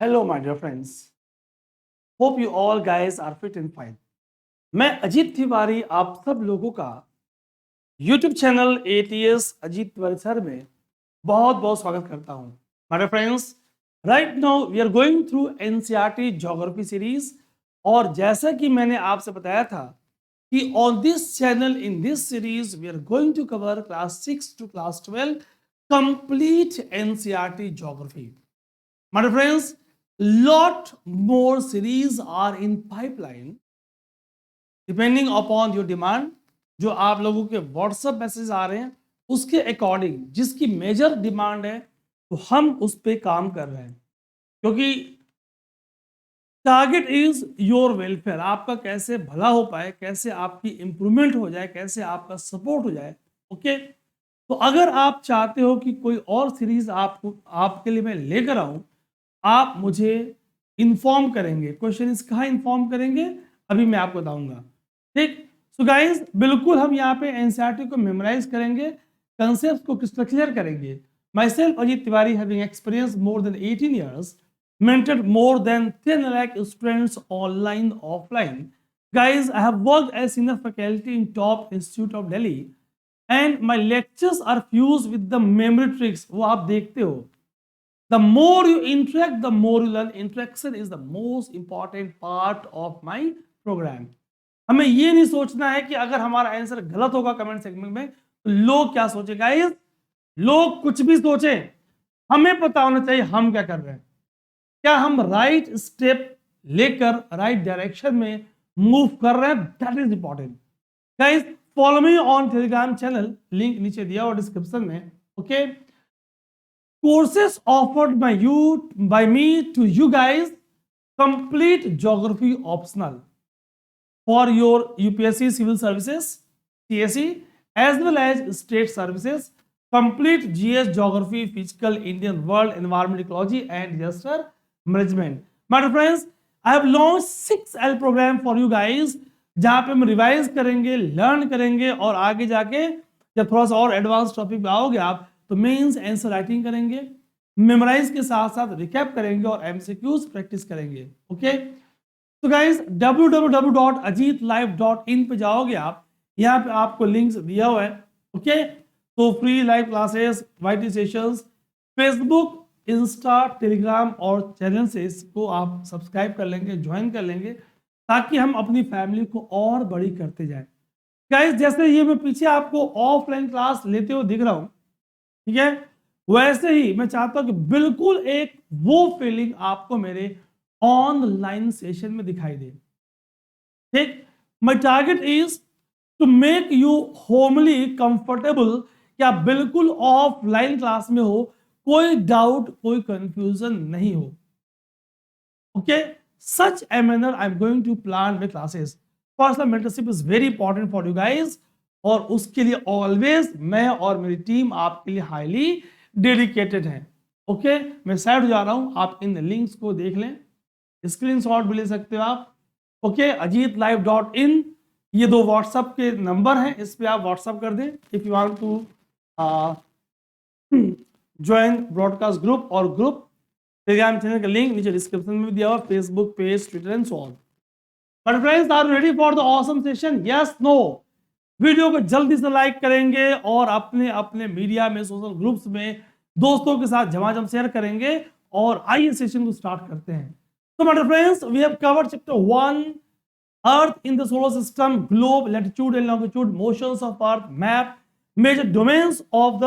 Hello, my dear friends. Hope you all guys are fit and fine. मैं अजीत तिवारी आप सब लोगों का YouTube channel ATS Ajit Tiwari sir में बहुत बहुत स्वागत करता हूं। My dear friends, right now we are going through NCERT Geography series और जैसा कि मैंने आपसे बताया था कि on this channel in this series we are going to cover class 6 to class 12 complete NCERT Geography. My dear friends, lot more series are in pipeline depending upon your demand. जो आप लोगों के व्हाट्सएप मैसेज आ रहे हैं उसके according जिसकी major demand है तो हम उस पर काम कर रहे हैं, क्योंकि टारगेट इज योर वेलफेयर। आपका कैसे भला हो पाए, कैसे आपकी इंप्रूवमेंट हो जाए, कैसे आपका सपोर्ट हो जाए। ओके, तो अगर आप चाहते हो कि कोई और सीरीज आपके लिए मैं लेकर आऊं, आप मुझे इन्फॉर्म करेंगे। क्वेश्चन इज कहाँ इन्फॉर्म करेंगे, अभी मैं आपको बताऊंगा। ठीक, सो गाइस बिल्कुल हम यहाँ पे एनसीईआरटी को मेमोराइज करेंगे, कंसेप्ट को क्लियर करेंगे। My self Ajit Tiwari having experience more than 18 years, mentored more than 10 lakh students online offline. Guys, I have worked as senior faculty in top institute of Delhi and my lectures are fused with the memory tricks। वो आप देखते हो, the more you interact the more you learn। interaction is the most important part of my program। हमें ये नहीं सोचना है कि अगर हमारा आंसर गलत होगा कमेंट सेगमेंट में तो लोग क्या सोचेगा। लोग कुछ भी सोचे, हमें पता होना चाहिए हम क्या कर रहे हैं, क्या हम राइट स्टेप लेकर राइट डायरेक्शन में मूव कर रहे हैं। That is important. Guys follow me on Telegram channel, link नीचे दिया और डिस्क्रिप्शन में। Okay, courses offered by me to you guys, complete geography optional for your UPSC civil services, CSE, as well as state services, complete GS geography, physical, Indian world, environment ecology and disaster management। My dear friends, I have launched 6L program for you guys, जहां पे हम revise करेंगे, learn करेंगे और आगे जाके जब थोड़ा सा और एडवांस टॉपिक पे आओगे आप तो मेंस आंसर राइटिंग करेंगे, मेमोराइज के साथ साथ रिकैप करेंगे और एमसीक्यूज प्रैक्टिस करेंगे। ओके, तो गाइस www.ajitlive.in पे जाओगे आप, यहाँ पे आपको लिंक्स दिया हुआ है। ओके, तो free live classes, YT sessions, Facebook, Insta, Telegram और चैनल से इसको आप सब्सक्राइब कर लेंगे, ज्वाइन कर लेंगे, ताकि हम अपनी फैमिली को और बड़ी करते जाए। गाइस जैसे ये मैं पीछे आपको ऑफलाइन क्लास लेते हुए दिख रहा हूं, ठीक है, वैसे ही मैं चाहता हूं कि बिल्कुल एक वो फीलिंग आपको मेरे ऑनलाइन सेशन में दिखाई दे। ठीक, my target is to make you homely comfortable, कि आप बिल्कुल ऑफलाइन क्लास में हो, कोई डाउट कोई कंफ्यूजन नहीं हो। Okay, such a manner I am going to plan my classes. Personal mentorship is very important for you guys, और उसके लिए ऑलवेज मैं और मेरी टीम आपके लिए हाईली डेडिकेटेड है। ओके, मैं साइड हो जा रहा हूं, आप इन लिंक्स को देख लें, स्क्रीनशॉट भी ले सकते हो आप। ओके, ajitlive.in, ये दो व्हाट्सएप के नंबर हैं, इस पे आप व्हाट्सएप कर दें if you want to join broadcast group और ग्रुप। टेलीग्राम चैनल का लिंक नीचे डिस्क्रिप्शन में भी दिया हुआ, Facebook page, Twitter and so on. But friends, are ready for the awesome session? Yes, no? Video को जल्दी से लाइक करेंगे और अपने अपने मीडिया में, सोशल ग्रुप्स में दोस्तों के साथ झमाझम शेयर करेंगे। और आइए सेशन को स्टार्ट करते हैं। तो my dear friends, we have covered chapter 1, earth in the solar system, globe, latitude and longitude, motions of earth, map, major domains of the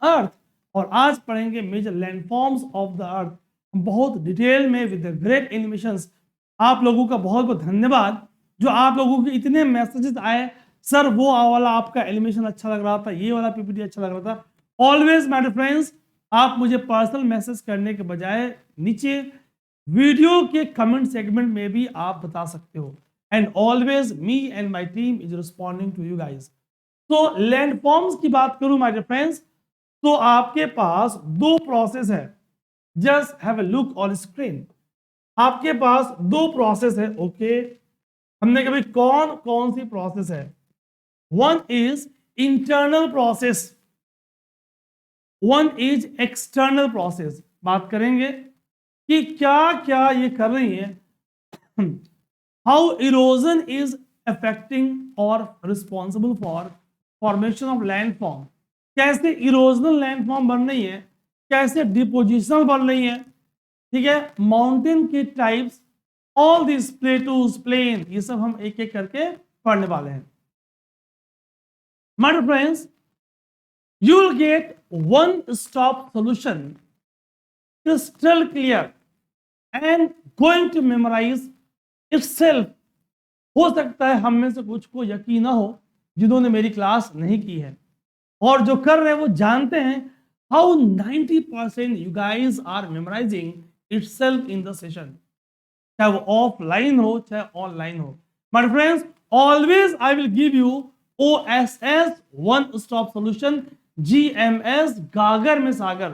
earth, और आज पढ़ेंगे major landforms of the earth, बहुत detail में with the great animations. आप लोगों का बहुत बहुत धन्यवाद, जो आप लोगों के इतने मैसेजेस आए, सर वो वाला आपका एनिमेशन अच्छा लग रहा था, ये वाला पीपीटी अच्छा लग रहा था। ऑलवेज माय डियर फ्रेंड्स, आप मुझे पर्सनल मैसेज करने के बजाय नीचे वीडियो के कमेंट सेगमेंट में भी आप बता सकते हो, and always me and my team is responding to you guys. तो लैंडफॉर्म्स की बात करूं माय डियर फ्रेंड्स, तो आपके पास दो प्रोसेस है। Just have a look on screen, आपके पास दो प्रोसेस है। ओके, हमने कभी कौन कौन सी प्रोसेस है? One is internal process, one is external process. बात करेंगे कि क्या क्या ये कर रही है, हाउ इरोजन इज अफेक्टिंग और responsible for formation of landform, कैसे इरोजनल लैंडफॉर्म बन रही है, कैसे डिपोजिशनल बन रही है, ठीक है, माउंटेन के types, all this plateaus plain, ये सब हम एक एक करके पढ़ने वाले हैं। My dear friends, you will get one stop solution, crystal clear and going to memorize itself। हो सकता है हम में से कुछ को यकीन ना हो जिन्होंने मेरी क्लास नहीं की है, और जो कर रहे हैं वो जानते हैं how 90% you guys are memorising itself in the session, चाहे वो ऑफलाइन हो चाहे ऑनलाइन हो। My friends, always I will give you OSS one stop solution, GMS गागर में सागर,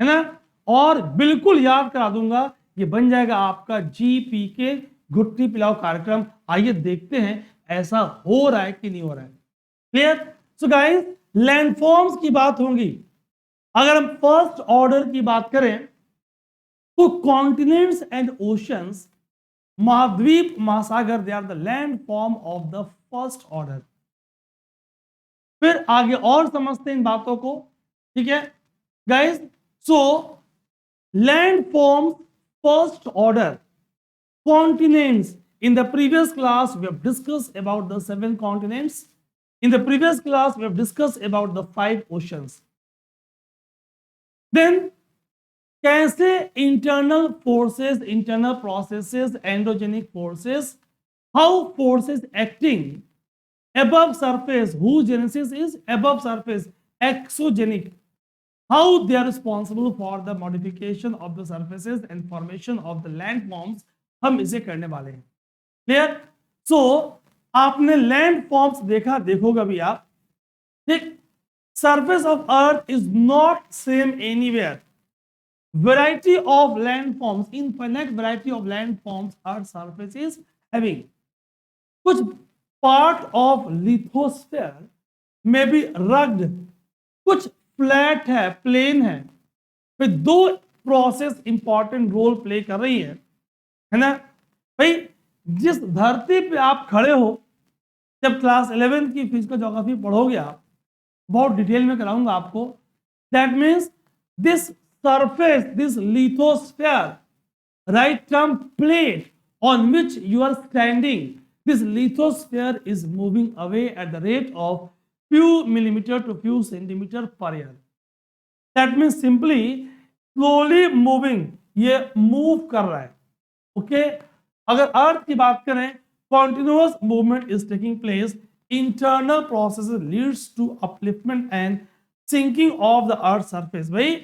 है ना, और बिल्कुल याद करा दूंगा, ये बन जाएगा आपका GPK गुट्टी पिलाओ कार्यक्रम। आइए देखते हैं ऐसा हो रहा है कि नहीं हो रहा है। क्लियर? सो गाइस, लैंडफॉर्म्स की बात होगी। अगर हम फर्स्ट ऑर्डर की बात करें तो कॉन्टिनेंट्स एंड ओशंस, महाद्वीप महासागर, they are the landform of the first order. फिर आगे और समझते हैं इन बातों को, ठीक है guys. So land forms first order continents. In the previous class we have discussed about the 7 continents. In the previous class we have discussed about the 5 oceans. Then कैसे internal forces, internal processes, endogenic forces, how forces acting above surface, whose genesis is above surface, exogenic, how they are responsible for the modification of the surfaces and formation of the landforms, हम इसे करने वाले हैं। Clear? सो आपने land forms देखा, देखोगे भी आप, ठीक, surface of earth is not same anywhere, variety of land forms, infinite variety of land forms earth surface is having. कुछ पार्ट ऑफ लिथोस्फीयर में भी रग्ड, कुछ फ्लैट है, प्लेन है। फिर दो प्रोसेस इंपॉर्टेंट रोल प्ले कर रही है ना भाई। जिस धरती पे आप खड़े हो, जब क्लास 11 की फिजिकल ज्योग्राफी पढ़ोगे आप, बहुत डिटेल में कराऊंगा आपको, that means this surface, this lithosphere, right term plate on which you are standing, this lithosphere is moving away at the rate of few millimeter to few centimeter per year. That means simply slowly moving, ये move कर रहा है। Okay, अगर अर्थ की बात करें, continuous movement is taking place, internal processes leads to upliftment and sinking of the earth surface। भाई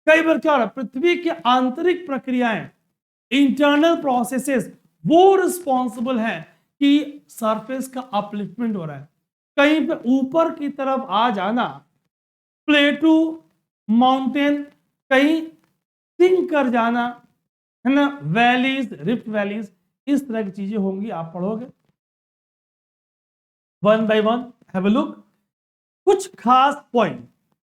कई बार क्या हो रहा है, पृथ्वी की आंतरिक प्रक्रियाएं, इंटरनल प्रोसेसेस, वो रिस्पॉन्सिबल है कि सरफेस का अपलिफ्टमेंट हो रहा है, कहीं पे ऊपर की तरफ आ जाना, प्लेटू माउंटेन कहीं सिंक कर जाना, है ना, वैलीज, रिफ्ट वैलीज, इस तरह की चीजें होंगी, आप पढ़ोगे one by one. Have a look, कुछ खास पॉइंट,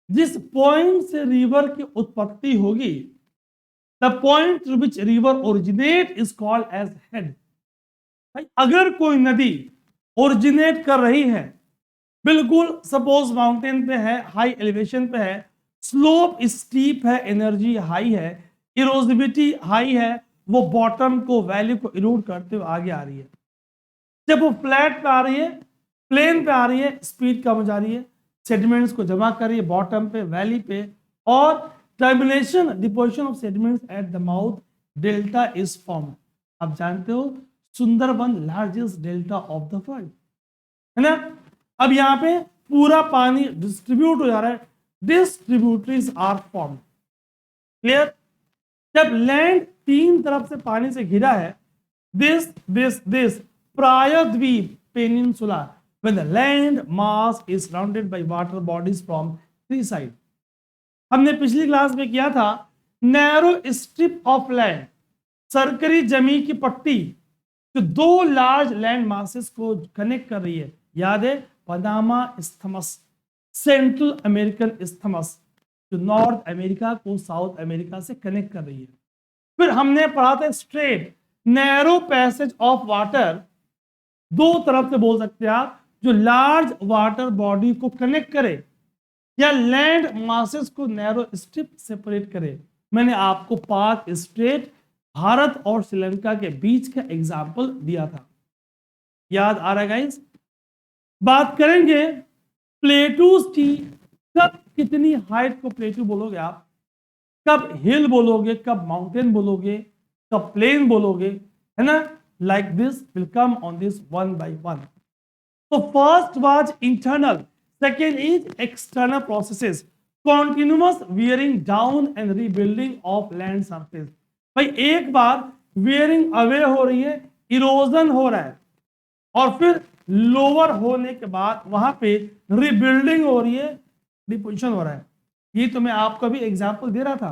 जिस पॉइंट से रिवर की उत्पत्ति होगी, the point through which river originate is called as head. अगर कोई नदी ओरिजिनेट कर रही है, बिल्कुल सपोज माउंटेन पे है, हाई एलिवेशन पे है, स्लोप स्टीप है, एनर्जी हाई है, इरोजिबिलिटी हाई है, वो बॉटम को, वैल्यू को इरोड करते हुए आगे आ रही है। जब वो फ्लैट पे आ रही है, प्लेन पे आ रही है, स्पीड कम हो जा रही है, सेडिमेंट्स को जमा कर रही है बॉटम पे, वैली पे, और termination, deposition of sediments at the mouth, delta is form. आप जानते हो Sundarban largest delta of the world, है ना। अब यहां पे पूरा पानी डिस्ट्रीब्यूट हो जा रहा है, डिस्ट्रीब्यूटरीज आर फॉर्म। क्लियर? जब लैंड तीन तरफ से पानी से घिरा है, दिस प्रायद्वीप peninsula, when the land mass is surrounded by water bodies from three sides। हमने पिछली क्लास में किया था, नैरो स्ट्रिप ऑफ लैंड, सरकरी जमीन की पट्टी जो दो लार्ज लैंड मासेस को कनेक्ट कर रही है, याद है, Panama isthmus, central American isthmus, जो नॉर्थ अमेरिका को साउथ अमेरिका से कनेक्ट कर रही है। फिर हमने पढ़ा था straight, narrow passage of water, दो तरफ से बोल सकते हैं आप, जो लार्ज वाटर बॉडी को कनेक्ट करे या लैंड मासेस को नैरो स्ट्रिप सेपरेट करे। मैंने आपको पाक स्ट्रेट भारत और श्रीलंका के बीच का एग्जाम्पल दिया था, याद आ रहा है गाइस? बात करेंगे प्लेटूज की। कब कितनी हाइट को प्लेटू बोलोगे आप? कब हिल बोलोगे, कब माउंटेन बोलोगे, कब प्लेन बोलोगे, है ना? Like this will come on this one by one. तो first was internal, second is external processes, continuous wearing down and rebuilding of land surface. भाई एक बार वियरिंग अवे हो रही है, इरोजन हो रहा है, और फिर लोअर होने के बाद वहां पे रिबिल्डिंग हो रही है, डिपोजिशन हो रहा है। ये तो मैं आपको भी एग्जांपल दे रहा था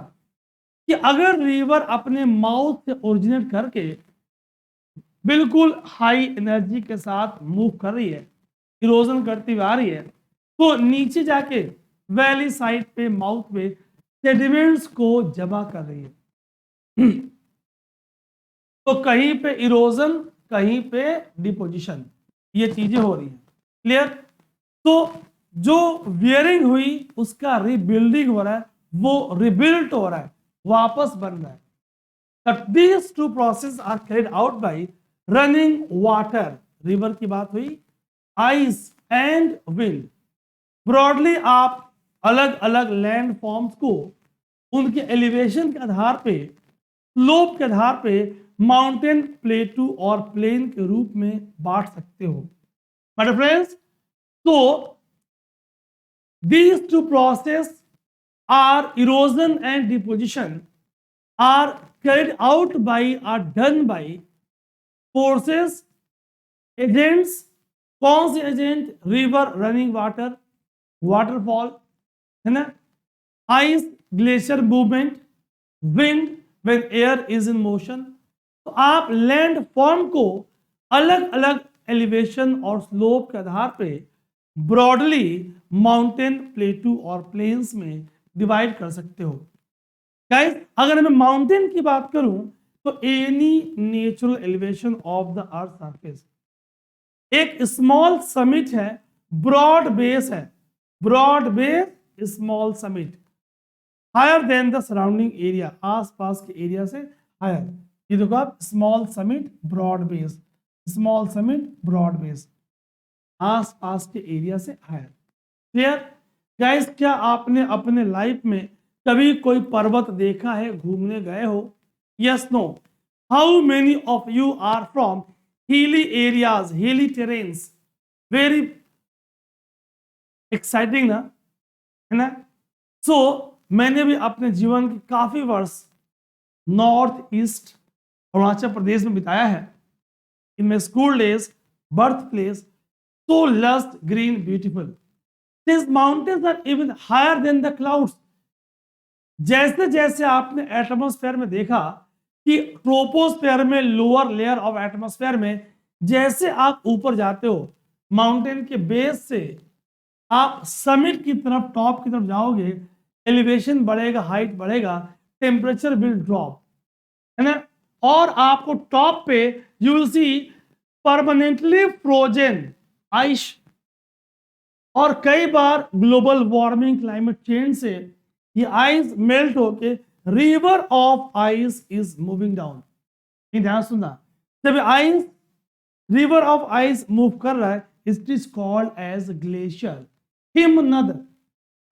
कि अगर रिवर अपने माउथ से ओरिजिनेट करके बिल्कुल हाई एनर्जी के साथ मूव कर रही है, इरोजन करती हुई आ रही है, तो नीचे जाके वैली साइड पे, माउथ पे सेडिमेंट्स को जमा कर रही है। तो कहीं पे इरोजन, कहीं पे डिपोजिशन, ये चीजें हो रही है। क्लियर? तो जो वियरिंग हुई उसका रिबिल्डिंग हो रहा है, वो रिबिल्ट हो रहा है, वापस बन रहा है। But these two processes are carried out by running water, river की बात हुई, आइस एंड विंड। ब्रॉडली आप अलग अलग लैंड फॉर्म्स को उनके एलिवेशन के आधार पे, स्लोप के आधार पे माउंटेन, प्लेटू और प्लेन के रूप में बांट सकते हो। माय फ्रेंड्स, तो these two processes are erosion and deposition are carried out by, are done by forces, agents। कौन से agent? River running water, waterfall, है ना, ice glacier movement, wind when air is in motion. तो आप land form को अलग अलग elevation और स्लोप के आधार पे ब्रॉडली माउंटेन, प्लेटू और प्लेन्स में डिवाइड कर सकते हो। गाइस, अगर मैं माउंटेन की बात करूं तो any natural elevation of the earth surface, एक स्मॉल समिट है, ब्रॉड बेस है, broad base small summit, higher than the surrounding area, आसपास के एरिया से हायर। ये देखो आप, small summit broad base, small summit broad base, आसपास के एरिया से हायर। क्लियर? गाइस, क्या आपने अपने लाइफ में कभी कोई पर्वत देखा है, घूमने गए हो? Yes, no? How many of you are from hilly areas, hilly terrains? Very exciting ना, है ना? सो मैंने भी अपने जीवन के काफी वर्ष नॉर्थ ईस्ट अरुणाचल प्रदेश में बिताया है। In my school days, birth place, so lush green beautiful, these mountains are even higher than the clouds। जैसे जैसे आपने एटमॉस्फेयर में देखा कि ट्रोपोस्फेयर में, लोअर लेयर ऑफ एटमॉस्फेयर में, जैसे आप ऊपर जाते हो माउंटेन के बेस से, आप समिट की तरफ, टॉप की तरफ जाओगे, एलिवेशन बढ़ेगा, हाइट बढ़ेगा, टेम्परेचर विल ड्रॉप, है ना? और आपको टॉप पे you will see permanently frozen ice, और कई बार ग्लोबल वार्मिंग, क्लाइमेट चेंज से ये आइस मेल्ट होके river of ice is moving down. ध्यान सुनना, जब ice, river of ice move कर रहा है, it is called as glacier, हिमनद।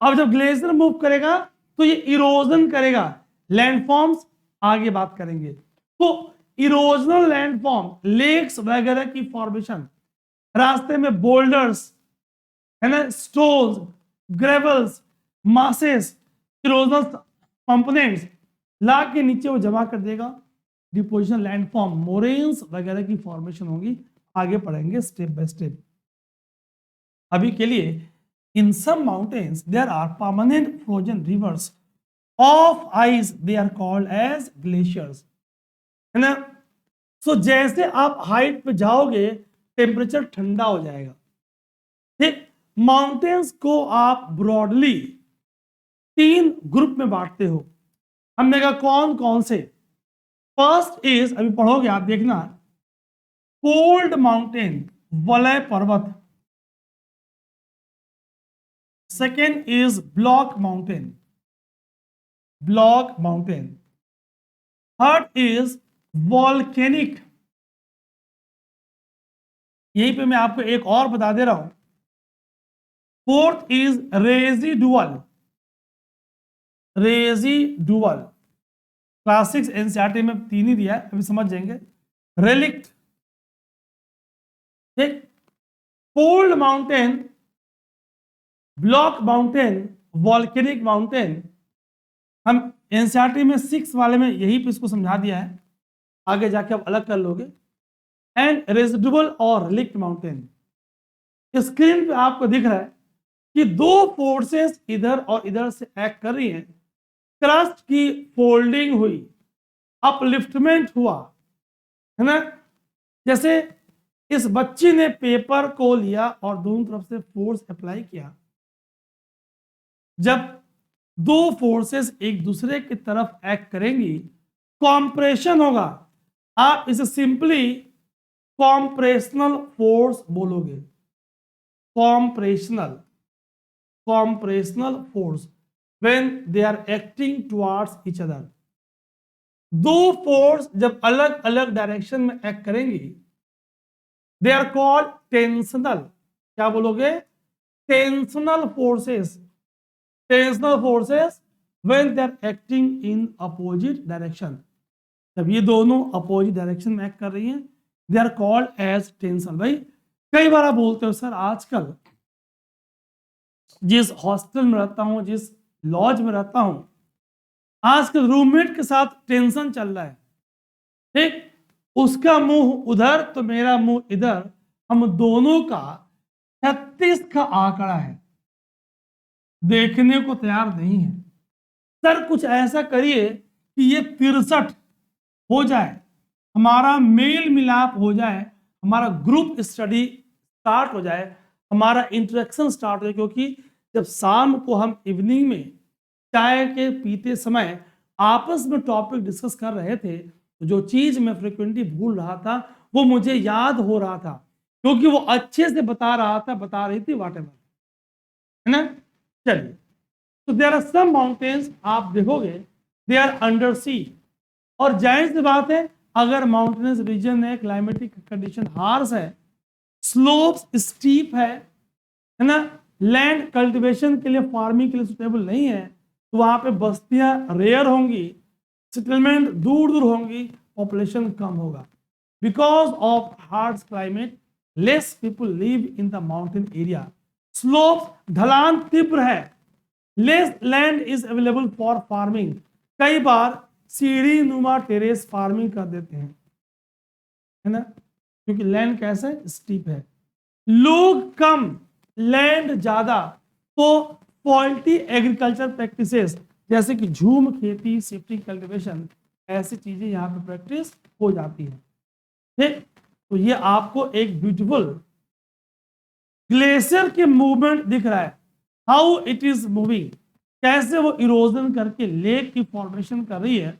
अब जब ग्लेशियर मूव करेगा तो ये इरोजन करेगा लैंडफॉर्म्स, आगे बात करेंगे। तो इरोजनल लैंडफॉर्म, लेक्स वगैरह की फॉर्मेशन, रास्ते में बोल्डर्स, है ना, stones, gravels, masses, erosional components ला के नीचे वो जमा कर देगा, डिपोजिशन लैंडफॉर्म, मोरेन्स वगैरह की फॉर्मेशन होगी। आगे पढ़ेंगे स्टेप बाय स्टेप। अभी के लिए, in some mountains there are permanent frozen rivers of ice, they are called as glaciers, है ना? सो जैसे आप हाइट पे जाओगे, टेम्परेचर ठंडा हो जाएगा। ठीक, माउंटेन्स को आप ब्रॉडली 3 ग्रुप में बांटते हो। हमने कहा कौन कौन से? फर्स्ट इज, अभी पढ़ोगे आप देखना, कोल्ड माउंटेन, वलय पर्वत। Second is block mountain, block mountain. Third is volcanic, यहीं पे मैं आपको एक और बता दे रहा हूं। Fourth is residual, residual. Class 6 NCERT में 3 ही दिया है, अभी समझ जाएंगे। रेलिक्ट, ठीक। Cold mountain, block mountain, volcanic mountain, हम एनसीईआरटी में 6 वाले में यही पे इसको समझा दिया है, आगे जाके आप अलग कर लोगे। एंड रेजिडुअल और रिलिक्ट माउंटेन। स्क्रीन पे आपको दिख रहा है कि दो फोर्सेस इधर और इधर से एक्ट कर रही हैं। क्रस्ट की फोल्डिंग हुई, अपलिफ्टमेंट हुआ, है ना। जैसे इस बच्ची ने पेपर को लिया और दोनों तरफ से फोर्स अप्लाई किया। जब दो फोर्सेस एक दूसरे की तरफ एक्ट करेंगी, कॉम्प्रेशन होगा। आप इसे सिंपली कॉम्प्रेशनल फोर्स बोलोगे, compressional, compressional force when they are acting towards each other. दो फोर्स जब अलग अलग डायरेक्शन में एक्ट करेंगी, दे आर कॉल्ड टेंशनल। क्या बोलोगे? Tensional forces, tensional forces when they are acting in opposite direction. जब ये दोनों अपोजिट डायरेक्शन में एक्ट कर रही हैं, they are called as tensional. भाई कई बार आप बोलते हो सर आजकल जिस हॉस्टल में रहता हूं, जिस लॉज में रहता हूं, आजकल रूममेट के साथ टेंशन चल रहा है, ठीक। उसका मुंह उधर तो मेरा मुंह इधर, हम दोनों का 36 का आंकड़ा है, देखने को तैयार नहीं है। सर कुछ ऐसा करिए कि ये 63 हो जाए, हमारा मेल मिलाप हो जाए, हमारा ग्रुप स्टडी स्टार्ट हो जाए, हमारा इंटरेक्शन स्टार्ट हो जाए। क्योंकि जब शाम को हम इवनिंग में चाय के पीते समय आपस में टॉपिक डिस्कस कर रहे थे, तो जो चीज मैं फ्रिक्वेंटली भूल रहा था वो मुझे याद हो रहा था, क्योंकि वो अच्छे से बता रहा था, बता रही थी, वॉट एवर, है ना। चलिए, तो देयर आर सम माउंटेन्स, आप देखोगे दे आर अंडर सी। और जाहिर सी बात है, अगर माउंटेनस रीजन है, क्लाइमेटिक कंडीशन हार्श है, स्लोप्स स्टीप है ना, लैंड कल्टीवेशन के लिए, फार्मिंग के लिए सुटेबल नहीं है, तो वहां पे बस्तियां रेयर होंगी, सेटलमेंट दूर दूर होंगी, पॉपुलेशन कम होगा। Because of harsh climate, less people live in the mountain area. Slope, ढलान तीव्र है, less land is available for farming. कई बार सीढ़ी नुमा टेरेस फार्मिंग कर देते हैं, है ना, क्योंकि लैंड कैसा है, स्टीप है। लोग कम, लैंड ज्यादा, तो फॉल्टी एग्रीकल्चर प्रैक्टिसेस जैसे कि झूम खेती, शिफ्टिंग कल्टीवेशन, ऐसी चीजें यहाँ पे प्रैक्टिस हो जाती है, ठीक। तो ये आपको एक ब्यूटीफुल ग्लेशियर के मूवमेंट दिख रहा है, हाउ इट इज मूविंग, कैसे वो इरोजन करके लेक की फॉर्मेशन कर रही है,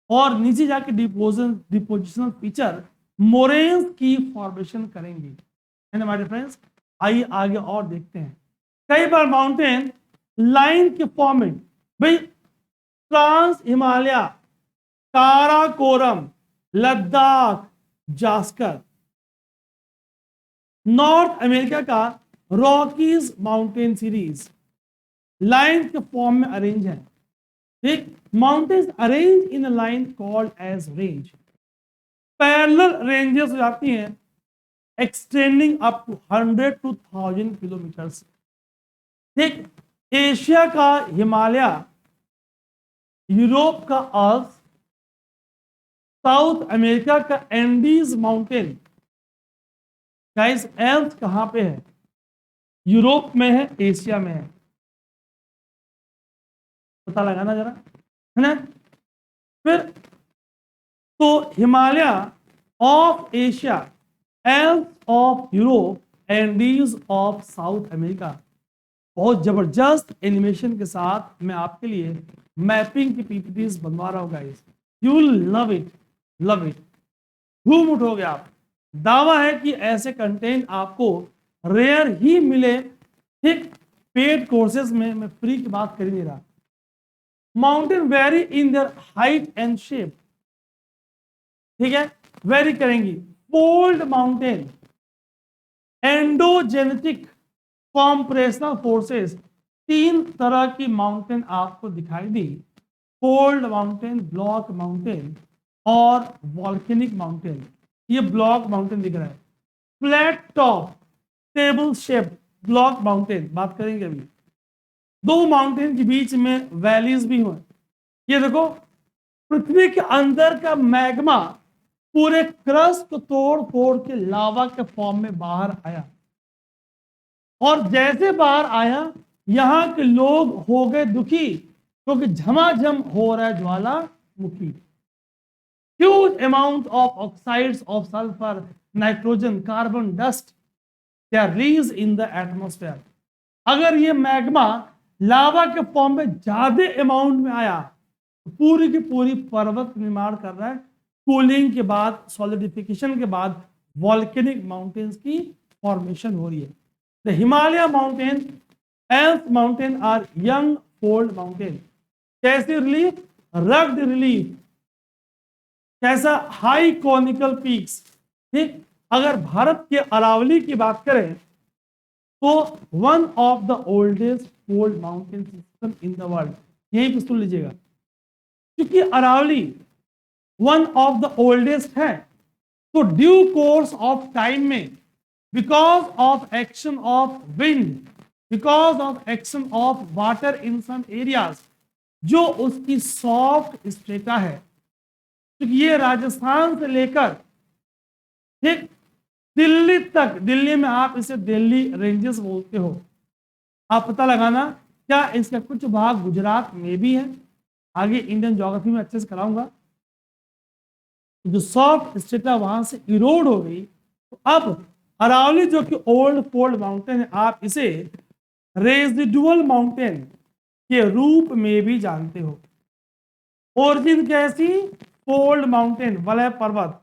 और नीचे जाके डिपोजिशनल फीचर मोरेन्स की फॉर्मेशन करेंगी, है ना माय फ्रेंड्स। आइए आगे और देखते हैं। कई बार माउंटेन लाइन के फॉर्मेट, भाई trans Himalaya, Karakoram, Ladakh, Zanskar, north America का रॉकीज माउंटेन सीरीज लाइन के फॉर्म में अरेंज है, ठीक। Mountains arrange in a line called as range. Parallel ranges हो जाती हैं extending up to 100 to 1000 kilometre, ठीक। एशिया का हिमालय, यूरोप का अल्प्स, साउथ अमेरिका का एंडीज माउंटेन। गाइस एल्प्स कहां पे है? यूरोप में है, एशिया में है, पता लगाना जरा, है ना। फिर तो Himalaya of Asia, Alps of Europe, Andes of south America. बहुत जबरदस्त एनिमेशन के साथ मैं आपके लिए मैपिंग की पीपीटीज बनवा रहा हूँ guys, you will love it. Love it, झूम उठोगे आप। दावा है कि ऐसे कंटेंट आपको रेयर ही मिले, ठीक। पेड कोर्सेज में, मैं फ्री की बात कर ही नहीं रहा। Mountain very in their height and shape, ठीक है, वेरी करेंगी। फोल्ड माउंटेन, एंडोजेनेटिक, कॉम्प्रेशनल फोर्सेस, तीन तरह की माउंटेन आपको दिखाई दी। फोल्ड माउंटेन, ब्लॉक माउंटेन और वॉल्केनिक माउंटेन। ये ब्लॉक माउंटेन दिख रहा है। Flat top, table shape, block mountain बात करेंगे अभी। दो माउंटेन के बीच में वैलीज भी हुए। ये देखो, पृथ्वी के अंदर का मैग्मा पूरे क्रस्ट को तोड़ फोड़ के लावा के फॉर्म में बाहर आया, और जैसे बाहर आया यहां के लोग हो गए दुखी, क्योंकि झमाझम हो रहा है ज्वालामुखी। Huge amount of oxides of sulphur, nitrogen, carbon, dust, they are release in the atmosphere. अगर ये मैग्मा लावा के फॉर्म में ज्यादा अमाउंट में आया तो पूरी की पूरी पर्वत निर्माण कर रहा है। कूलिंग के बाद, सॉलिडिफिकेशन के बाद वॉल्केनिक माउंटेन्स की फॉर्मेशन हो रही है। The Himalaya mountain, Alp mountain are young fold mountain. कैसे रिलीफ? Rugged relief. कैसा? हाई कॉनिकल पीक्स, ठीक। अगर भारत के अरावली की बात करें तो one of the oldest fold mountain system in the world, यहीं पर सुन लीजिएगा, क्योंकि Aravalli one of the oldest है, तो ड्यू कोर्स ऑफ टाइम में, because of action of wind, because of action of water in some areas, जो उसकी सॉफ्ट स्ट्रेटा है, क्योंकि ये राजस्थान से लेकर, ठीक, दिल्ली तक, दिल्ली में आप इसे दिल्ली रेंजेस बोलते हो, आप पता लगाना। क्या इसका कुछ भाग गुजरात में भी है? आगे इंडियन ज्योग्राफी में अच्छे से कराऊंगा। जो सॉफ्ट स्ट्रेटा वहां से इरोड हो गई, तो अब अरावली जो कि ओल्ड फोल्ड माउंटेन है, आप इसे रेजिडुअल माउंटेन के रूप में भी जानते हो। ओरिजिन कैसी? फोल्ड माउंटेन, वलय पर्वत।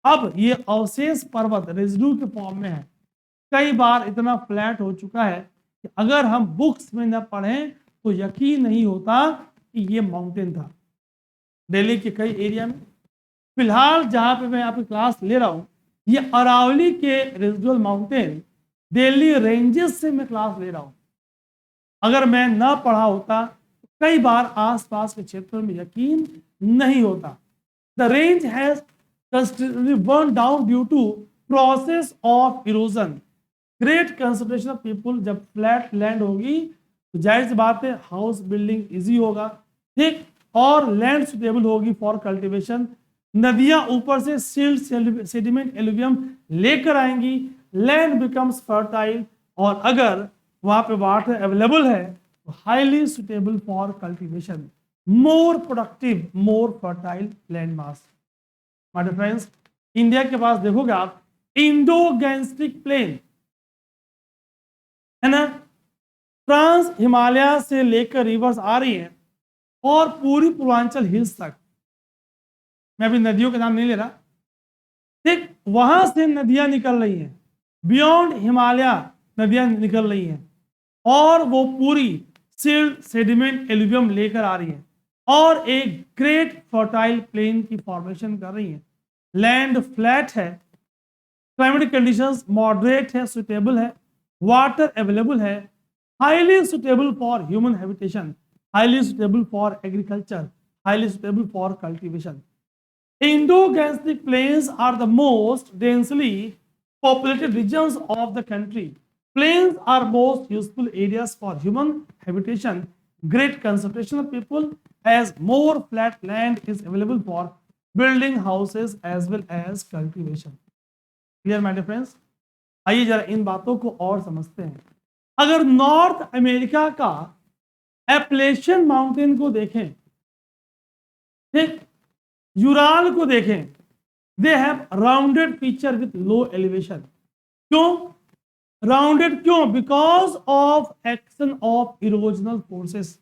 अब ये अवशेष पर्वत रेजिडू के फॉर्म में है। कई बार इतना फ्लैट हो चुका है कि अगर हम बुक्स में न पढ़ें तो यकीन नहीं होता कि ये माउंटेन था। दिल्ली के कई एरिया में, फिलहाल जहां पे मैं आपकी क्लास ले रहा हूं, ये अरावली के रेजिडुअल माउंटेन, दिल्ली रेंजेस से मैं क्लास ले रहा हूं। अगर मैं ना पढ़ा होता तो कई बार आसपास के क्षेत्रों में यकीन नहीं होता। The range has considerably burned down due to process of erosion. Great concentration of people, जब फ्लैट लैंड होगी तो जाहिर सी बात है हाउस बिल्डिंग इजी होगा, ठीक, और लैंड सुटेबल होगी फॉर कल्टीवेशन। नदियां ऊपर से सिल्ट, सेडिमेंट, एलुवियम लेकर आएंगी, लैंड बिकम्स फर्टाइल, और अगर वहां पे वाटर अवेलेबल है तो highly suitable for cultivation, more productive, more fertile land mass. My dear friends, India के पास देखोगे आप इंडो गैंस्टिक प्लेन है ना, फ्रांस हिमालय से लेकर रिवर्स आ रही है और पूरी पूर्वांचल हिल्स तक। मैं अभी नदियों के नाम नहीं ले रहा, ठीक, वहां से नदियां निकल रही हैं, बियॉन्ड हिमालय नदियां निकल रही हैं, और वो पूरी सिल्ट, सेडिमेंट, एलुवियम लेकर आ रही है और एक ग्रेट फर्टाइल प्लेन की फॉर्मेशन कर रही है। लैंड फ्लैट है, क्लाइमेटिक कंडीशंस मॉडरेट है, सुटेबल है, वाटर अवेलेबल है, highly suitable for human habitation, highly suitable for agriculture, highly suitable for cultivation. Indo-Gangetic plains are the most densely populated regions of the country. Plains are most useful areas for human habitation. Great concentration of people, as more flat land is available for building houses as well as cultivation. Clear, my dear friends? आइए जरा इन बातों को और समझते हैं। अगर north America का एपलेशियन mountain को देखें, ठीक, यूराल को देखें, they have rounded feature with low elevation. क्यों राउंडेड? क्यों? Because of action of erosional forces,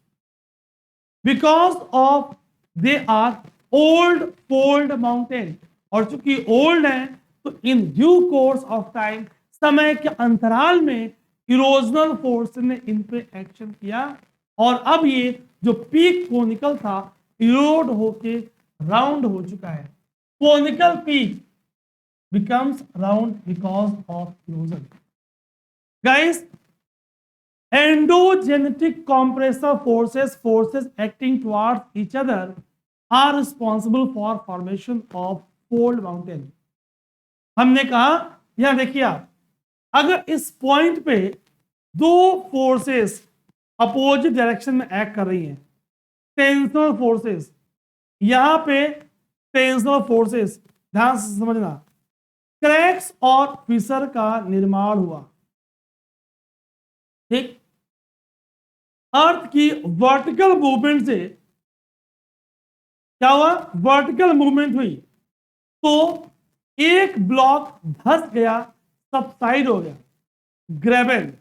because of they are old fold mountain, और चूंकि ओल्ड है तो in due course of time, समय के अंतराल में इरोजनल फोर्स ने इन पे एक्शन किया, और अब ये जो पीक कोनिकल था इरोड होके राउंड हो चुका है। Conical peak becomes round because of erosion. Guys, endogenetic compressor forces, forces acting towards each other, are responsible for formation of fold mountain. हमने कहा, यहां देखिए आप, अगर इस पॉइंट पे दो फोर्सेस अपोजिट डायरेक्शन में एक्ट कर रही हैं, टेंसनल फोर्सेस, यहां पे टेंसनल फोर्सेस, ध्यान से समझना, क्रैक्स और फिसर का निर्माण हुआ। ठीक, अर्थ की वर्टिकल मूवमेंट से क्या हुआ, वर्टिकल मूवमेंट हुई तो एक ब्लॉक धस गया, सबसाइड हो गया, ग्रेबल,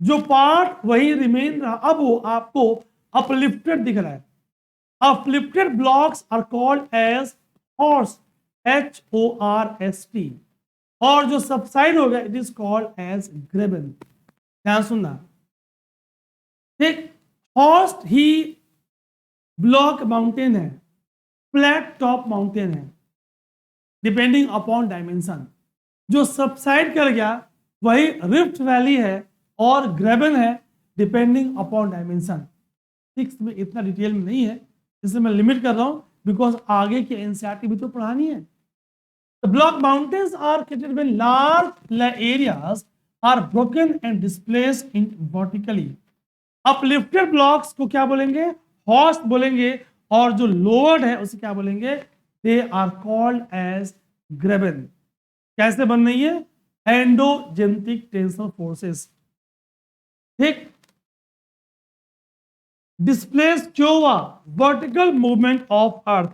जो पार्ट वही रिमेन रहा, अब वो आपको अपलिफ्टेड दिख रहा है। Uplifted blocks are called as horst, HORST, और जो सबसाइड हो गया it is called as graben. ध्यान सुनना, ठीक, हॉर्स्ट ही ब्लॉक माउंटेन है, फ्लैट टॉप माउंटेन है, डिपेंडिंग अपॉन डायमेंशन। जो सबसाइड कर गया वही रिफ्ट वैली है, और ग्रेबन है, डिपेंडिंग अपॉन डायमेंशन। सिक्स में इतना डिटेल में नहीं है, इसलिए मैं लिमिट कर रहा हूं, बिकॉज आगे की एनसीईआरटी भी तो पढ़ानी है। The block mountains are created when large areas are broken and displaced in vertically. Uplifted blocks को क्या बोलेंगे, हॉर्स्ट बोलेंगे, और जो लोअर्ड है उसे क्या बोलेंगे, they are called as graben. कैसे बन रही है, एंडोजेनेटिक टेंसनल फोर्सेस। ठीक, डिस्प्लेस क्यों हुआ, वर्टिकल मूवमेंट ऑफ अर्थ,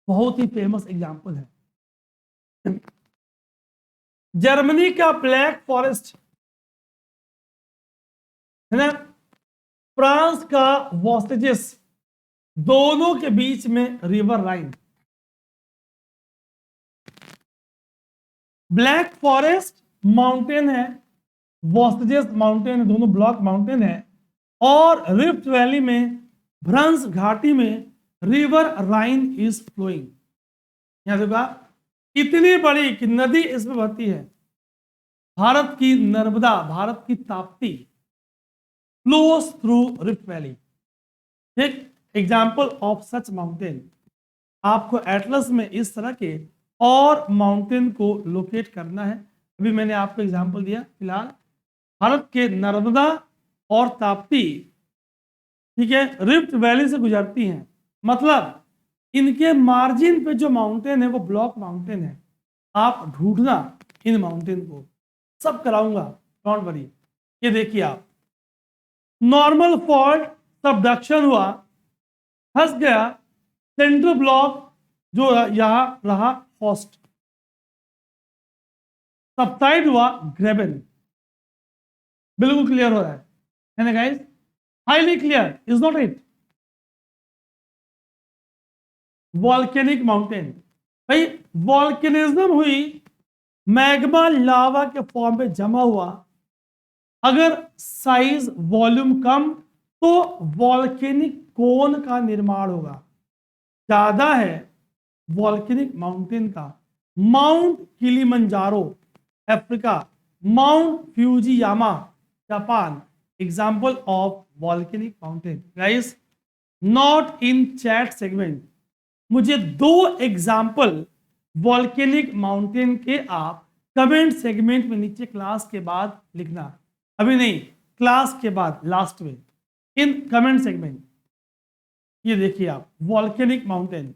बहुत ही फेमस एग्जांपल है। जर्मनी का ब्लैक फॉरेस्ट है ना, फ्रांस का वॉस्टेजेस, दोनों के बीच में रिवर राइन। ब्लैक फॉरेस्ट माउंटेन है, वॉस्टेजेस माउंटेन है, दोनों ब्लॉक माउंटेन है, और रिफ्ट वैली में भ्रंश घाटी में रिवर राइन इज फ्लोइंग। यहां देखा, इतनी बड़ी कि नदी इसमें बहती है, भारत की नर्मदा, भारत की Tapti flows through rift valley. ठीक, एग्जाम्पल ऑफ सच माउंटेन, आपको एटलस में इस तरह के और माउंटेन को लोकेट करना है। अभी मैंने आपको एग्जाम्पल दिया, फिलहाल भारत के नर्मदा और ताप्ती, ठीक है, रिफ्ट वैली से गुजरती हैं, मतलब इनके मार्जिन पे जो माउंटेन है वो ब्लॉक माउंटेन है। आप ढूंढना इन माउंटेन को, सब कराऊंगा, डोंट वरी। ये देखिए आप, नॉर्मल फॉल्ट सबडक्शन हुआ, फंस गया, सेंट्रल ब्लॉक जो यहां रहा हॉस्ट, सबसाइड हुआ ग्रेबन। बिल्कुल क्लियर हो रहा है ना guys, highly clear, is not it. Volcanic mountain, भाई वॉल्केनिज्म हुई, मैग्मा लावा के फॉर्म में जमा हुआ, अगर साइज वॉल्यूम कम तो वॉल्केनिक कोन का निर्माण होगा, ज्यादा है वॉल्केनिक माउंटेन का, mount Kilimanjaro Africa, mount Fujiyama Japan, example of volcanic mountain. Guys, not in chat segment, मुझे 2 एग्जाम्पल वॉल्केनिक माउंटेन के आप कमेंट सेगमेंट में नीचे क्लास के बाद लिखना, अभी नहीं, क्लास के बाद लास्ट में इन कमेंट सेगमेंट। ये देखिए आप, वॉल्केनिक माउंटेन,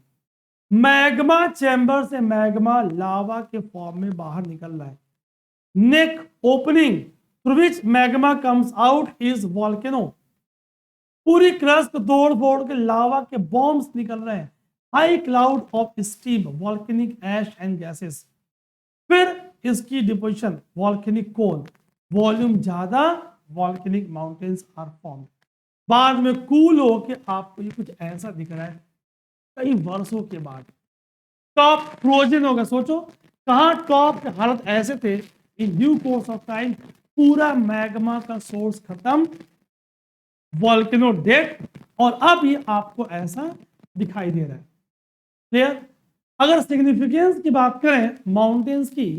मैग्मा चैम्बर से मैग्मा लावा के फॉर्म में बाहर निकल रहा है, neck opening through which magma comes out is volcano, पूरी क्रस्ट तोड़ फोड़ के लावा के बॉम्ब्स निकल रहे हैं, high cloud of steam, volcanic ash and gases. फिर इसकी डिपोजिशन वॉल्केनिक कोन, वॉल्यूम ज्यादा, वॉल्केनिक माउंटेन्स आर फॉर्म। बाद में कूल होके आपको ये कुछ ऐसा दिख रहा है कई वर्षों के बाद। टॉप फ्रोजन हो गया, सोचो कहाँ टॉप के हालत ऐसे थे, इन ड्यू कोर्स ऑफ टाइम पूरा मैग्मा का सोर्स खत्म, वॉल्केनो डेड, और अब ये आपको ऐसा दिखाई दे रहा है। क्लियर? अगर सिग्निफिकेंस की बात करें माउंटेन्स की,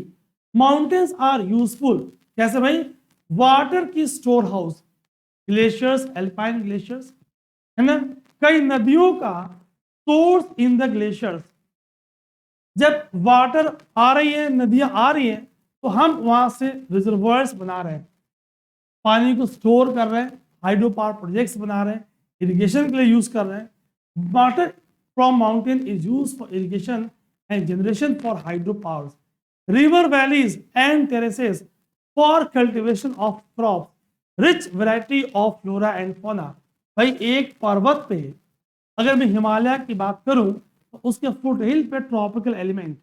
माउंटेन्स आर यूजफुल, कैसे भाई? वाटर की store house, glaciers, alpine glaciers, है ना, कई नदियों का सोर्स इन द ग्लेशियर्स। जब वाटर आ रही है, नदियां आ रही हैं, तो हम वहां से रिजर्वायर्स बना रहे हैं, पानी को स्टोर कर रहे हैं, हाइड्रो पावर प्रोजेक्ट्स बना रहे हैं, इरिगेशन के लिए यूज कर रहे हैं। Water from mountain is use for irrigation and generation for hydro powers, river valleys and terraces for cultivation of crop, rich variety of flora and fauna. भाई एक पर्वत पे अगर मैं हिमालय की बात करूं तो उसके फुट हिल पे ट्रॉपिकल एलिमेंट,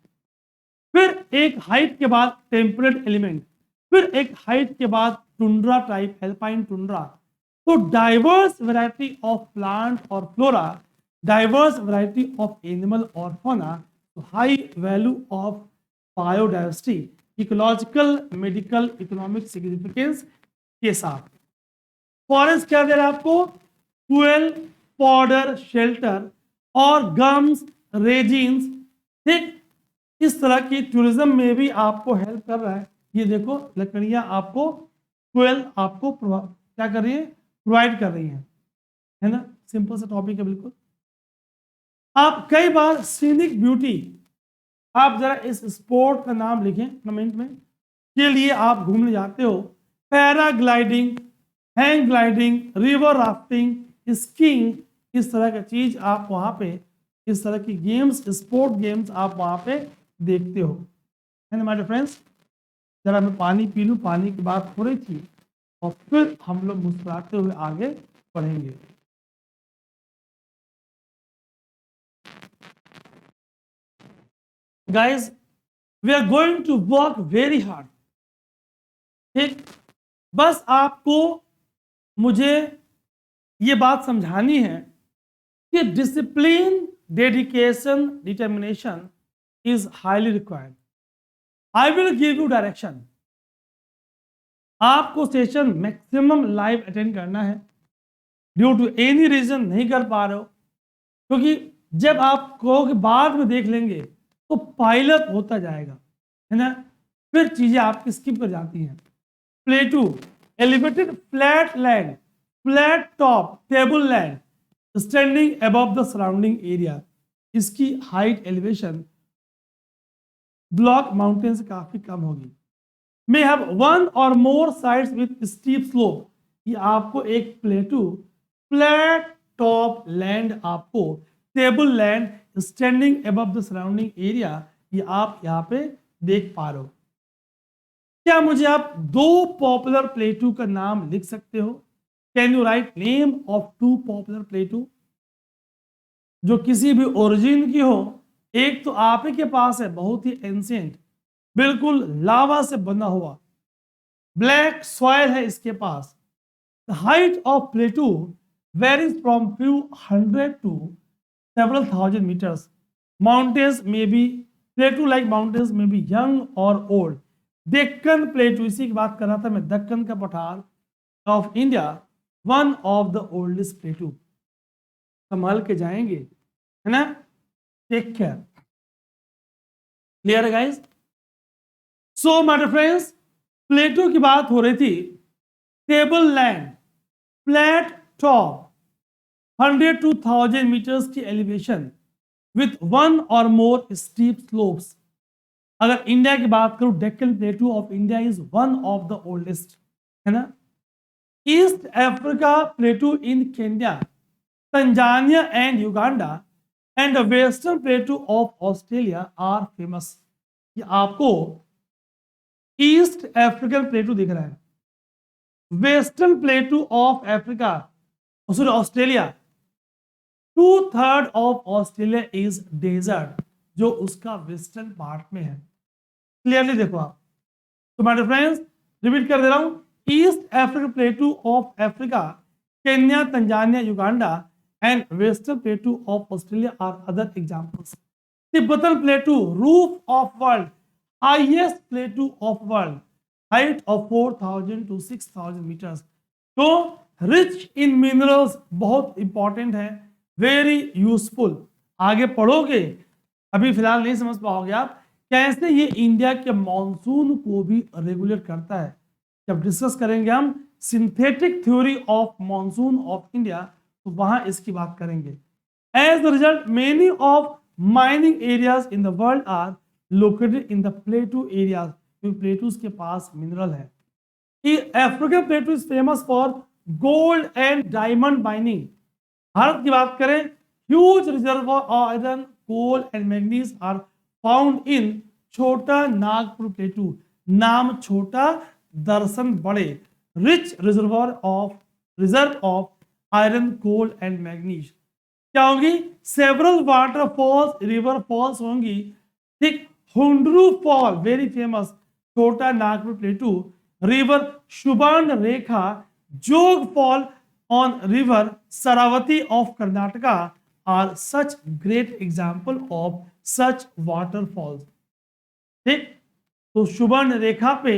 फिर एक हाइट के बाद टेम्परेट एलिमेंट, फिर एक हाइट के बाद टुंड्रा टाइप एल्पाइन टुंड्रा। तो डाइवर्स वैरायटी ऑफ प्लांट और flora, diverse variety of animal और फौना, तो high value of biodiversity, ecological, medical, economic significance के साथ। फॉरेस्ट क्या दे रहा है आपको? फ्यूल, पाउडर, शेल्टर और गम्स, रेजिन्स, ठीक, इस तरह की टूरिज्म में भी आपको हेल्प कर रहा है। ये देखो लकड़ियां आपको फ्यूल आपको क्या कर रही है? प्रोवाइड कर रही है ना। सिंपल सा टॉपिक है बिल्कुल। आप कई बार सीनिक ब्यूटी, आप जरा इस स्पोर्ट का नाम लिखें कमेंट में, के लिए आप घूमने जाते हो, paragliding, hang gliding, river rafting, skiing, इस तरह का चीज आप वहां पे, इस तरह की गेम्स, स्पोर्ट गेम्स आप वहां पे देखते हो, है ना माय फ्रेंड्स। जरा मैं पानी पी लूं, पानी की बात हो रही थी, और फिर हम लोग मुस्कुराते हुए आगे बढ़ेंगे। Guys, we are going to work very hard, ठीक, बस आपको मुझे ये बात समझानी है कि discipline, dedication, determination is highly required. I will give you direction. आपको सेशन मैक्सिमम लाइव अटेंड करना है। ड्यू टू एनी रीजन नहीं कर पा रहे हो, क्योंकि जब आप कहोगे बाद में देख लेंगे तो पाइलअप होता जाएगा, है ना, फिर चीजें आपकी स्किप कर जाती हैं। प्लेटू, elevated flat land, flat top table land standing above the surrounding area, इसकी हाइट एलिवेशन ब्लॉक माउंटेन से काफी कम होगी। May have one or more sides with steep slope, ये आपको एक प्लेटू, फ्लैट टॉप लैंड, आपको table land standing above the surrounding area, ये आप यहाँ पे देख पा रहे हो। क्या मुझे आप दो पॉपुलर प्लेटू का नाम लिख सकते हो? Can you write name of two popular plateau जो किसी भी ओरिजिन की हो? एक तो आप ही के पास है, बहुत ही एंशिएंट, बिल्कुल लावा से बना हुआ, ब्लैक सॉइल है इसके पास। The height of plateau varies from few hundred to several thousand meters. Mountains may be plateau like mountains may be young or old. Deccan प्लेटू, इसी की बात कर रहा था मैं, दक्कन का पठार of India, one of the oldest plateau. संभाल के जाएंगे, है ना, टेक केयर। क्लियर है guys? So my friends, plateau की बात हो रही थी, table land, flat top, 100 to 1000 metres की elevation with one or more steep slopes. अगर इंडिया की बात करूं, Deccan plateau of India is one of the oldest, है ना। East Africa plateau in Kenya, Tanzania and Uganda and the western plateau of Australia are famous. ये आपको East African plateau दिख रहा है, western plateau of Africa, sorry Australia, 2/3 of Australia is desert, जो उसका western part में है। Clearly देखो आप। तो माय फ्रेंड्स, रिपीट कर दे रहा हूं, east African प्लेटू of Africa Kenya, Tanzania, Uganda, and Western Plateau of Australia are other examples. Tibetan Plateau, roof of world, highest plateau of world, height of 4,000 to 6,000 meters. तो rich in minerals बहुत important है, very useful. आगे पढ़ोगे, अभी फिलहाल नहीं समझ पाओगे आप कैसे ये इंडिया के मॉनसून को भी रेगुलेट करता है। जब डिस्कस करेंगे हम synthetic theory of monsoon of India, तो वहां इसकी बात करेंगे। As the result many of mining areas in the world are located in the plateau areas, क्योंकि प्लेटूज के पास मिनरल है। African plateau is famous for gold and diamond mining. Bharat की बात करें, huge reservoir iron, coal and manganese are found in Chota Nagpur plateau. नाम छोटा, दर्शन बड़े। Rich reserve of iron, coal and manganese. क्या होंगी? सेवरल वाटरफॉल्स, रिवर फॉल्स होंगी। ठीक, हुंडरू फॉल वेरी फेमस, छोटा Nagpur प्लेटू। River Subarnarekha, Jog fall on river Sharavati of Karnataka are such great example of such waterfalls. ठीक, तो सुबर्ण रेखा पे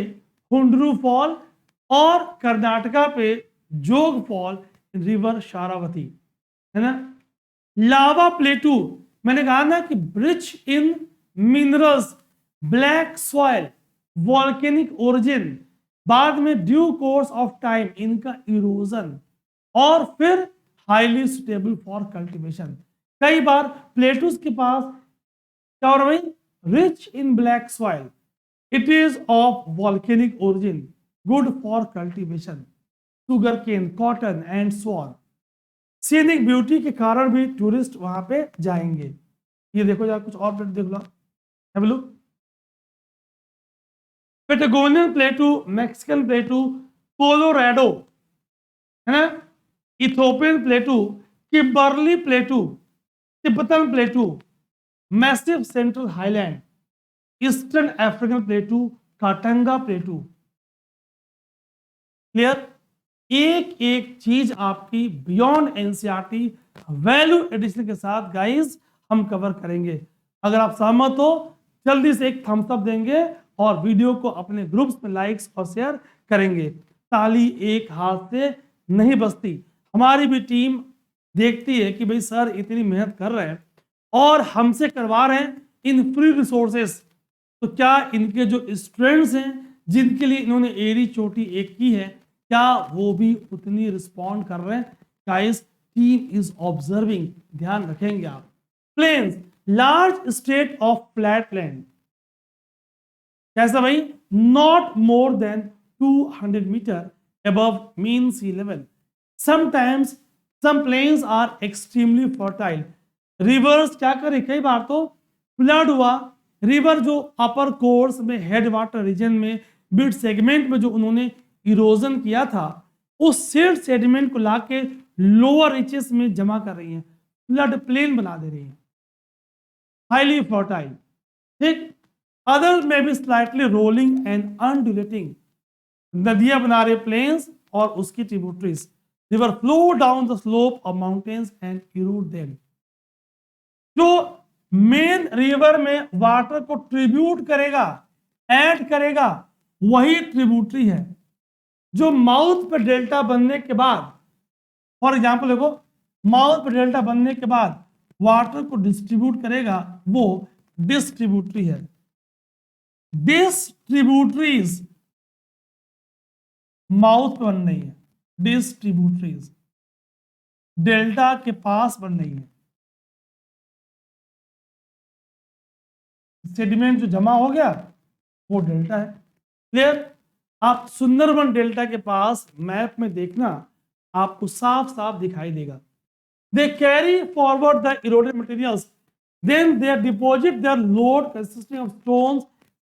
हुंडरू फॉल और कर्नाटका पे जोग फॉल, रिवर शारावती, है ना। लावा प्लेटू, मैंने कहा ना कि rich in minerals, black soil, volcanic origin, बाद में ड्यू कोर्स ऑफ टाइम इनका इरोजन, और फिर हाईली सुटेबल फॉर कल्टीवेशन। कई बार प्लेटूज के पास क्या हो रहा है भाई? Rich in black soil, it is of volcanic origin, good for cultivation, sugar cane, cotton and स्वॉन। सीनिक ब्यूटी के कारण भी टूरिस्ट वहां पे जाएंगे। ये देखो जरा कुछ और देख लो, have a look. Patagonian plateau, Mexican plateau, Colorado, है ना, Ethiopian plateau, Kimberley plateau, Tibetan plateau, massive central highland, eastern African plateau, Katanga plateau. Clear? एक एक चीज आपकी बियॉन्ड एनसीईआरटी वैल्यू एडिशन के साथ गाइस हम कवर करेंगे। अगर आप सहमत हो जल्दी से एक थम्स अप देंगे और वीडियो को अपने ग्रुप्स में लाइक्स और शेयर करेंगे। ताली एक हाथ से नहीं बजती, हमारी भी टीम देखती है कि भाई सर इतनी मेहनत कर रहे हैं और हमसे करवा रहे हैं इन फ्री रिसोर्सेस, तो क्या इनके जो स्टूडेंट्स हैं जिनके लिए इन्होंने एड़ी चोटी एक की है, क्या वो भी उतनी रिस्पॉन्ड कर रहे हैं? गाइस टीम इज ऑब्जर्विंग, ध्यान रखेंगे आप। Plains, large state of flat land, कैसा भाई? Not more than 200 metre above mean sea level. Sometimes some plains are extremely fertile. Rivers क्या करे, कई बार तो फ्लड हुआ, रिवर जो अपर कोर्स में हेड वाटर रीजन में मिड सेगमेंट में जो उन्होंने इरोजन किया था, उस सीड सेडिमेंट को लाके लोअर रीचेस में जमा कर रही है, फ्लड प्लेन बना दे रही है, हाईली फर्टाइल। ठीक, अदर में बी स्लाइटली रोलिंग एंड अनड्यूलेटिंग, नदियां बना रहे प्लेन्स और उसकी tributaries, river flow down the slope of mountains and Erode them. जो मेन रिवर में वाटर को ट्रिब्यूट करेगा, ऐड करेगा, वही ट्रिब्यूटरी है। जो माउथ पे डेल्टा बनने के बाद, फॉर एग्जांपल देखो, माउथ पे डेल्टा बनने के बाद वाटर को डिस्ट्रीब्यूट करेगा, वो डिस्ट्रीब्यूटरी है। डिस्ट्रीब्यूटरीज माउथ पे बन रही है, डिस्ट्रीब्यूटरीज डेल्टा के पास बन रही है। सेडिमेंट जो जमा हो गया वो डेल्टा है। क्लियर? आप सुंदरबन डेल्टा के पास मैप में देखना, आपको साफ साफ दिखाई देगा। They carry forward the eroded materials, then they deposit their load consisting of stones,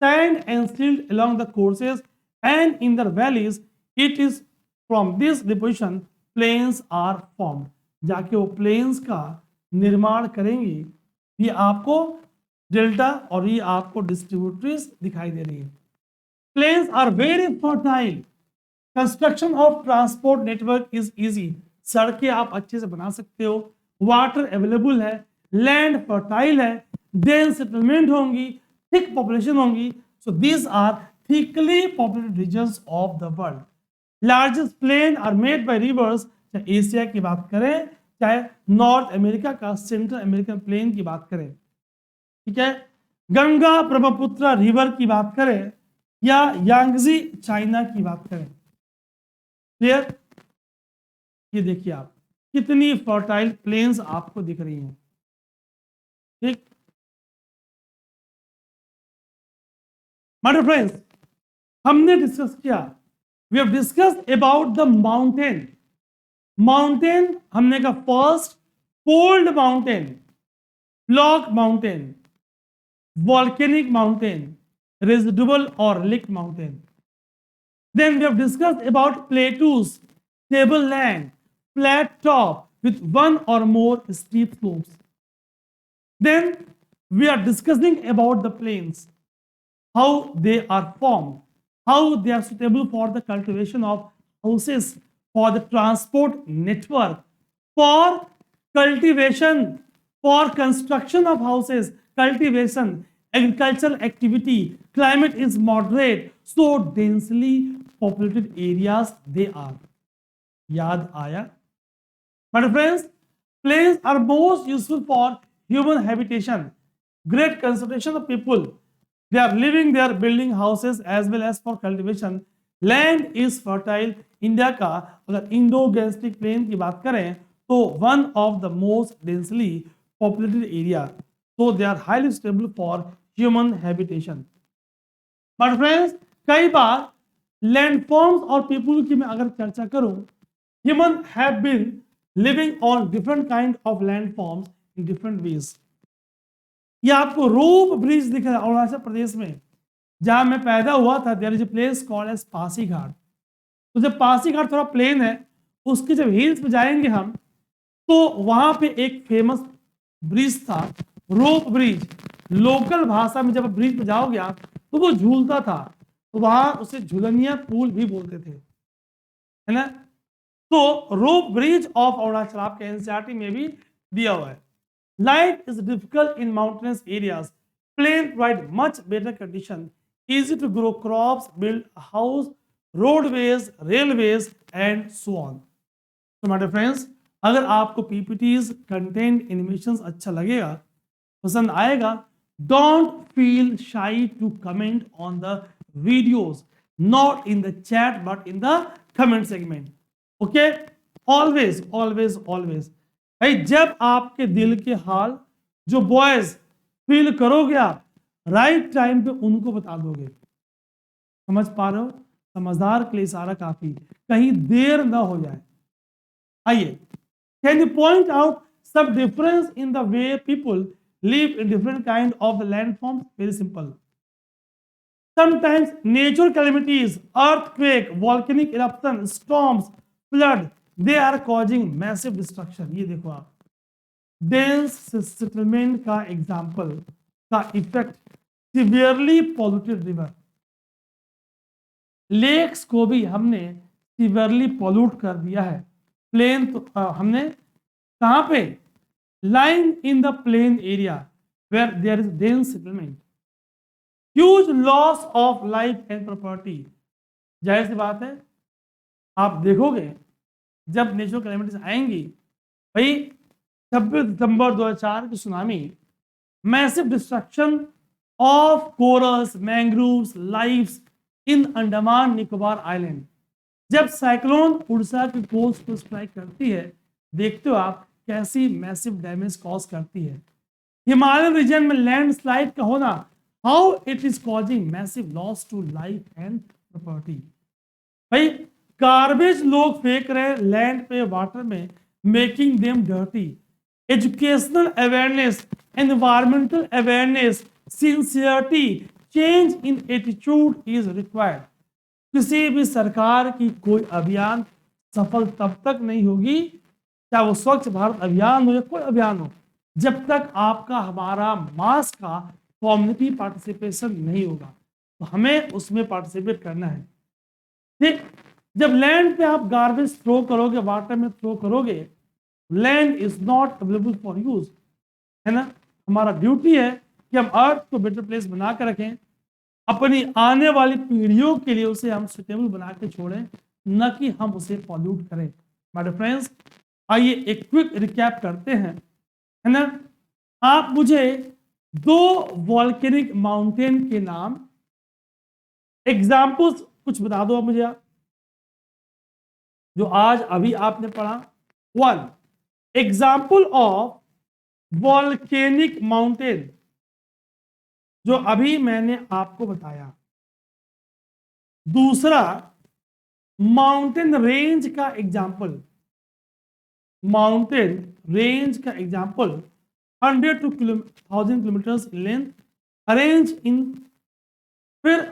sand and silt along the courses and in the valleys. It is from this deposition plains are formed. जाके वो planes का निर्माण करेंगी। ये आपको delta और ये आपको डिस्ट्रीब्यूटरीज दिखाई दे रही है। Plains are very fertile, construction of transport network is easy, सड़कें आप अच्छे से बना सकते हो, वाटर अवेलेबल है, लैंड फर्टाइल है, डेंस सेटलमेंट होंगी, थिक पॉपुलेशन होंगी। So these are thickly populated regions of the world. Largest plain are made by rivers, चाहे एशिया की बात करें, चाहे नॉर्थ अमेरिका का सेंट्रल अमेरिकन प्लेन की बात करें, ठीक है, गंगा ब्रह्मपुत्र रिवर की बात करें या यांगजी चाइना की बात करें। क्लियर? ये देखिए आप कितनी फर्टाइल प्लेन्स आपको दिख रही हैं, ठीक। माय फ्रेंड्स, हमने डिस्कस किया, we have discussed about the mountain. Mountain हमने कहा first fold mountain, block mountain, volcanic mountain, residual or lick mountain. Then we have discussed about plateaus, tableland, flat top with one or more steep slopes. Then we are discussing about the plains, how they are formed, how they are suitable for the cultivation of houses, for the transport network, for cultivation, for construction of houses, cultivation, agricultural activity. Climate is moderate, so densely populated areas they are. याद आया? My friends, plains are most useful for human habitation. Great concentration of people, they are living there, building houses as well as for cultivation. Land is fertile. India का अगर Indo Gangetic plane की बात करें तो one of the most densely populated area. So they are highly suitable for human habitation. But friends, कई बार landforms और people की मैं अगर चर्चा करूं, human have been living on different kind of landforms in different ways. ये आपको रोप bridge दिख रहा है अरुणाचल प्रदेश में, जहां मैं पैदा हुआ था। There is a place called as Pasighat. तो जब पासीघाट थोड़ा प्लेन है, उसके जब हिल्स पे जाएंगे हम, तो वहां पे एक फेमस ब्रिज था, रोप ब्रिज। लोकल भाषा में जब ब्रिज पे जाओगे आप तो वो झूलता था, तो वहां उसे झुलनिया पुल भी बोलते थे, है ना। तो रोप ब्रिज ऑफ अरुणाचल आपके एनसीईआरटी में भी दिया हुआ है। Life is difficult in mountainous areas, plain provide much better condition, easy to grow crops, build house, roadways, railways and so on. तो माय डियर फ्रेंड्स, अगर आपको पीपीटीज, कंटेंट, एनिमेशंस अच्छा लगेगा, पसंद आएगा, don't feel shy to comment on the videos, not in the chat but in the comment segment. Okay, always always always भाई, जब आपके दिल के हाल जो बॉयज फील करोगे आप, राइट टाइम पे उनको बता दोगे। समझ पा रहे हो? समझदार के लिए इशारा काफी, कहीं देर ना हो जाए। आइए, can you point out some difference in the way people live in different kind of the landforms? Very simple. Sometimes natural calamities, earthquake, volcanic eruption, storms, flood, they are causing massive destruction. ये देखो आप, dense settlement का example का effect, severely polluted river. Lakes को भी हमने severely pollute कर दिया है। प्लेन तो हमने कहां पे? lying in the plain area where there is dense settlement, huge loss of life and property. जाहिर सी बात है, आप देखोगे जब नेचुरल कैलेमिटीज आएंगी, भाई 26 दिसंबर 2004 की tsunami, massive destruction of corals, mangroves, lives in Andaman Nicobar island. जब साइक्लोन उड़ीसा की कोस्ट को स्ट्राइक करती है, देखते हो आप कैसी मैसिव डैमेज कॉज करती है। हिमालयन रीजन में लैंडस्लाइड का होना, how it is causing massive loss to life and property. भाई गार्बेज लोग फेंक रहे लैंड पे, वाटर में, making them dirty. Educational awareness, environmental awareness, sincerity, change in attitude is required. किसी भी सरकार की कोई अभियान सफल तब तक नहीं होगी, चाहे वो स्वच्छ भारत अभियान हो या कोई अभियान हो, जब तक आपका, हमारा मास का कम्युनिटी पार्टिसिपेशन नहीं होगा। तो हमें उसमें पार्टिसिपेट करना है, ठीक। जब लैंड पे आप गार्बेज थ्रो करोगे, वाटर में थ्रो करोगे, land is not available for use, है ना। हमारा ड्यूटी है कि हम अर्थ को बेटर प्लेस बना कर रखें, अपनी आने वाली पीढ़ियों के लिए उसे हम सुटेबल बना के छोड़ें, न कि हम उसे पॉल्यूट करें। माय फ्रेंड्स, आइए एक क्विक रिकैप करते हैं, है ना। आप मुझे 2 वॉल्केनिक माउंटेन के नाम, एग्जाम्पल्स कुछ बता दो आप मुझे, आप जो आज अभी आपने पढ़ा। 1 एग्जाम्पल ऑफ वॉल्केनिक माउंटेन, जो अभी मैंने आपको बताया। दूसरा, माउंटेन रेंज का एग्जाम्पल, माउंटेन रेंज का example 100 to 1000 kilometres in length, arrange in. फिर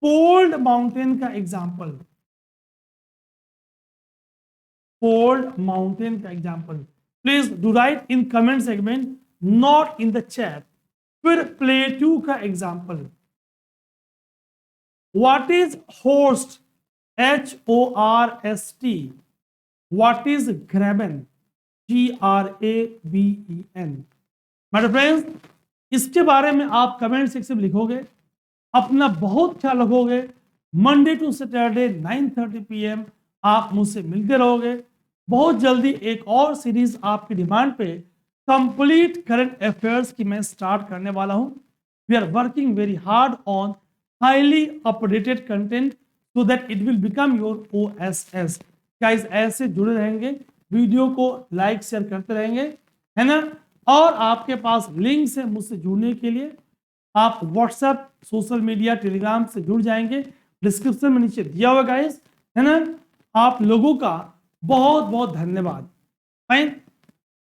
फोल्ड माउंटेन का एग्जाम्पल, फोल्ड माउंटेन का example please do right in comment segment, not in the chat. फिर प्लेट्यू का example, what is host, HORST, what is ग्रेबन, GRABEN। मेरे friends, इसके बारे में आप कमेंट सेक्शन में लिखोगे, अपना बहुत ख्याल रखोगे। मंडे टू सैटरडे 9:30 PM आप मुझसे मिलते रहोगे। बहुत जल्दी एक और सीरीज आपकी डिमांड पे कंप्लीट करंट अफेयर्स की मैं स्टार्ट करने वाला हूं। We are working very hard on highly updated content so that it will become your OSS। Guys, ऐसे जुड़े रहेंगे, वीडियो को लाइक शेयर करते रहेंगे, है ना। और आपके पास लिंक है मुझसे जुड़ने के लिए, आप व्हाट्सएप, सोशल मीडिया, टेलीग्राम से जुड़ जाएंगे, डिस्क्रिप्शन में नीचे दिया हुआ गाइस, है ना। आप लोगों का बहुत बहुत धन्यवाद। Fine,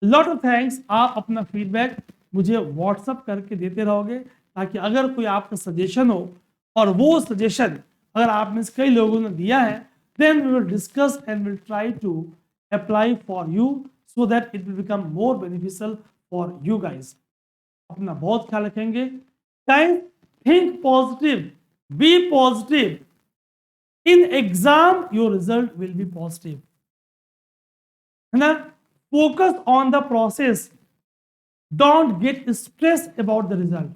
lot of thanks. आप अपना फीडबैक मुझे व्हाट्सएप करके देते रहोगे, ताकि अगर कोई आपका सजेशन हो और वो सजेशन अगर आप में से कई लोगों ने दिया है, then we will discuss and will try to apply for you so that it will become more beneficial for you guys. अपना बहुत ख्याल रखेंगे guys. Think positive, be positive, in exam your result will be positive, है ना। Focus on the process, don't get stress about the result.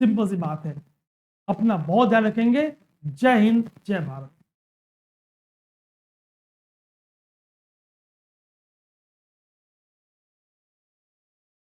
Simple सी बात है। अपना बहुत ध्यान रखेंगे। जय हिंद, जय भारत।